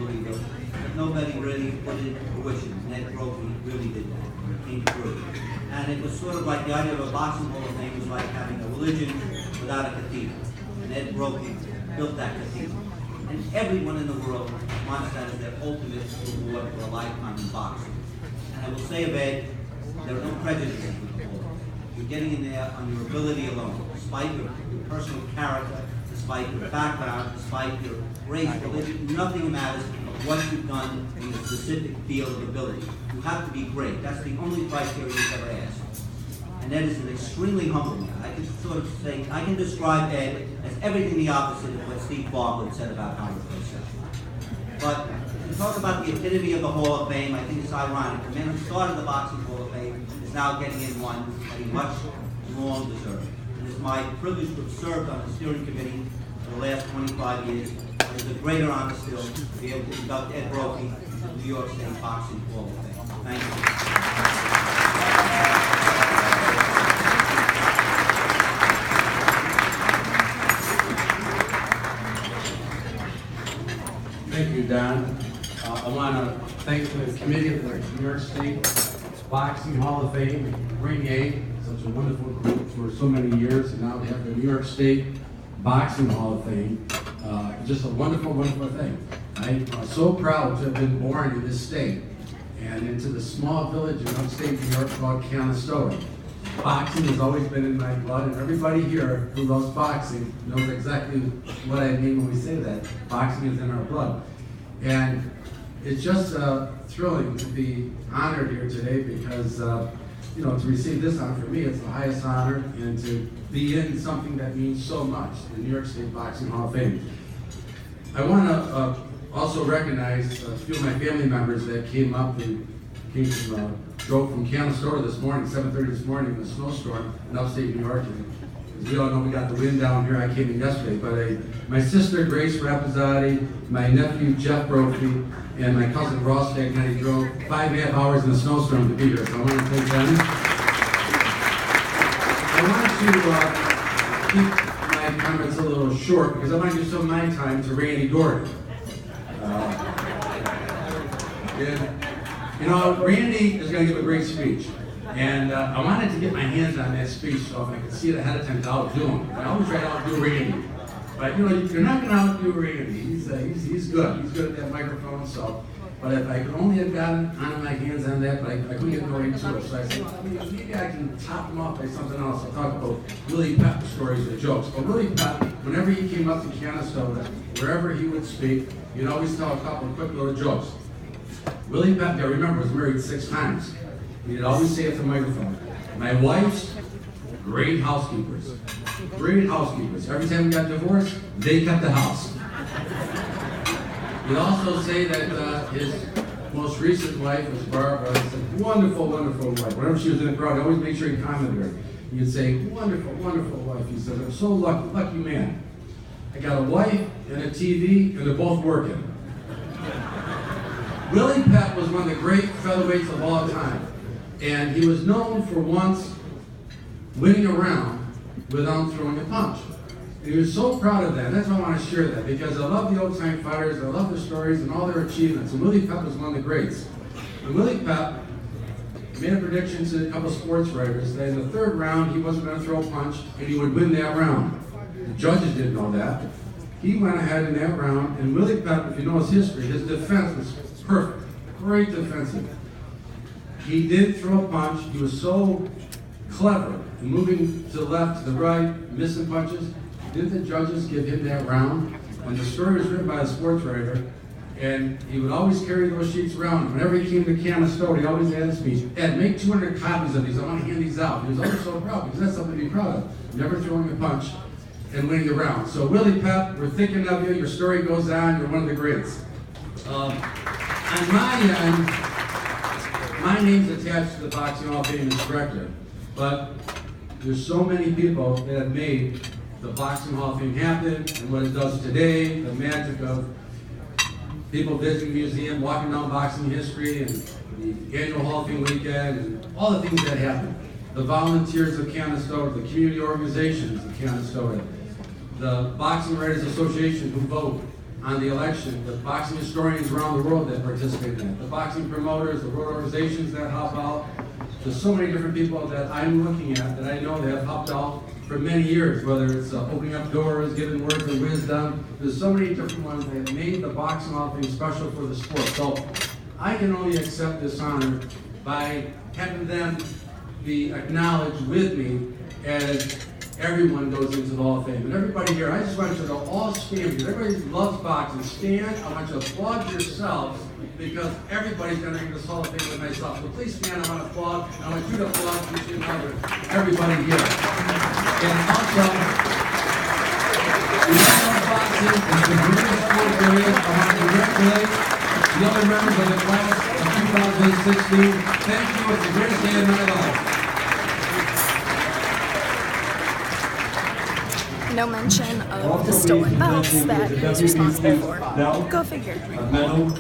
believer, but nobody really put it into fruition. Ned Brophy really did that, came through. And it was sort of like the idea of a boxing hall of fame was like having a religion without a cathedral. And Ed Brophy built that cathedral. And everyone in the world wants that as their ultimate reward for a lifetime in boxing. And I will say of Ed, there are no prejudices with the hall. You're getting in there on your ability alone, despite your personal character, despite your background, despite your race, religion, nothing matters of what you've done in a specific field of ability. You have to be great. That's the only criteria you've ever asked. And Ed is an extremely humble man. I can sort of say, I can describe Ed as everything the opposite of what Steve Bartlett said about Howard himself. But to talk about the epitome of the Hall of Fame, I think it's ironic. The man who started the Boxing Hall of Fame is now getting in one that he much long deserved. And it's my privilege to have served on the steering committee for the last 25 years. It is a greater honor still to be able to induct Ed Brophy into the New York State Boxing Hall of Fame. Thank you. Thank you, Don. I want to thank the committee of the New York State Boxing Hall of Fame, Ring A, such a wonderful group for so many years, and now we have the New York State Boxing Hall of Fame. Just a wonderful, wonderful thing. I'm so proud to have been born in this state and into the small village in upstate New York called Canastota. Boxing has always been in my blood, and everybody here who loves boxing knows exactly what I mean when we say that. Boxing is in our blood. And it's just thrilling to be honored here today because, you know, to receive this honor for me, it's the highest honor, and to be in something that means so much, the New York State Boxing Hall of Fame. I want to also recognize a few of my family members that came up and drove from Canastota this morning, 7:30 this morning in a snowstorm in upstate New York. And as we all know, we got the wind down here. I came in yesterday, but my sister Grace Rapizzotti, my nephew Jeff Brophy, and my cousin Ross Stagnetti drove 5.5 hours in a snowstorm to be here. So I want to thank them. I want to keep my comments a little short because I want to give some of my time to Randy Gordon. You know, Randy is going to give a great speech, and I wanted to get my hands on that speech so if I could see it ahead of time to outdo him. I always try to outdo Randy, but you know, you're not going to outdo Randy. He's good. He's good at that microphone. So, but if I could only have gotten on my hands on that, but I couldn't get no into it. So I said, well, maybe I can top him up by something else. I'll talk about Willie Pep stories or jokes. But Willie Pep, whenever he came up to Canastota, wherever he would speak, he'd always tell a couple of quick little jokes. Willie Pep, I remember, was married 6 times. He'd always say at the microphone, my wife's great housekeepers. Great housekeepers. Every time we got divorced, they kept the house. He'd also say that his most recent wife was Barbara. He said, wonderful, wonderful wife. Whenever she was in the crowd, he always made sure he commented her. He'd say, wonderful, wonderful wife. He said, I'm so lucky man. I got a wife and a TV, and they're both working. Willie Pep was one of the great featherweights of all time, and he was known for once winning a round without throwing a punch. And he was so proud of that. That's why I want to share that, because I love the old-time fighters, I love their stories and all their achievements, and Willie Pep was one of the greats. And Willie Pep made a prediction to a couple of sports writers that in the 3rd round he wasn't going to throw a punch and he would win that round. The judges didn't know that. He went ahead in that round, and Willie Pep, if you know his history, his defense was perfect, great defensive. He did throw a punch. He was so clever in moving to the left, to the right, missing punches. Didn't the judges give him that round? And the story was written by a sports writer, and he would always carry those sheets around. Whenever he came to Canastota, he always asked me, Ed, make 200 copies of these. I want to hand these out. He was always so proud, because that's something to be proud of. Never throwing a punch and winning the round. So Willie Pep, we're thinking of you. Your story goes on. You're one of the greats. On my end, my name's attached to the Boxing Hall of Fame as director, but there's so many people that have made the Boxing Hall of Fame happen and what it does today, the magic of people visiting the museum, walking down boxing history, and the annual Hall of Fame weekend, and all the things that happen. The volunteers of Canastota, the community organizations of Canastota, the Boxing Writers Association who vote, on the election, the boxing historians around the world that participate in it, the boxing promoters, the road organizations that help out. There's so many different people that I'm looking at that I know that have helped out for many years, whether it's opening up doors, giving words of wisdom. There's so many different ones that made the boxing hall thing special for the sport. So I can only accept this honor by having them be acknowledged with me as everyone goes into the Hall of Fame. And everybody here, I just want you to all stand, because everybody loves boxing. Stand, I want you to applaud yourselves, because everybody's going to enter this Hall of Fame with myself. So please stand, I want to applaud. I want you to applaud everybody here. And also, we love boxing. It's the greatest sport there is. I want to congratulate the other members of the class of 2016. Thank you. It's the greatest day of my life. No mention of the stolen belts that he was responsible for. Go figure. A medal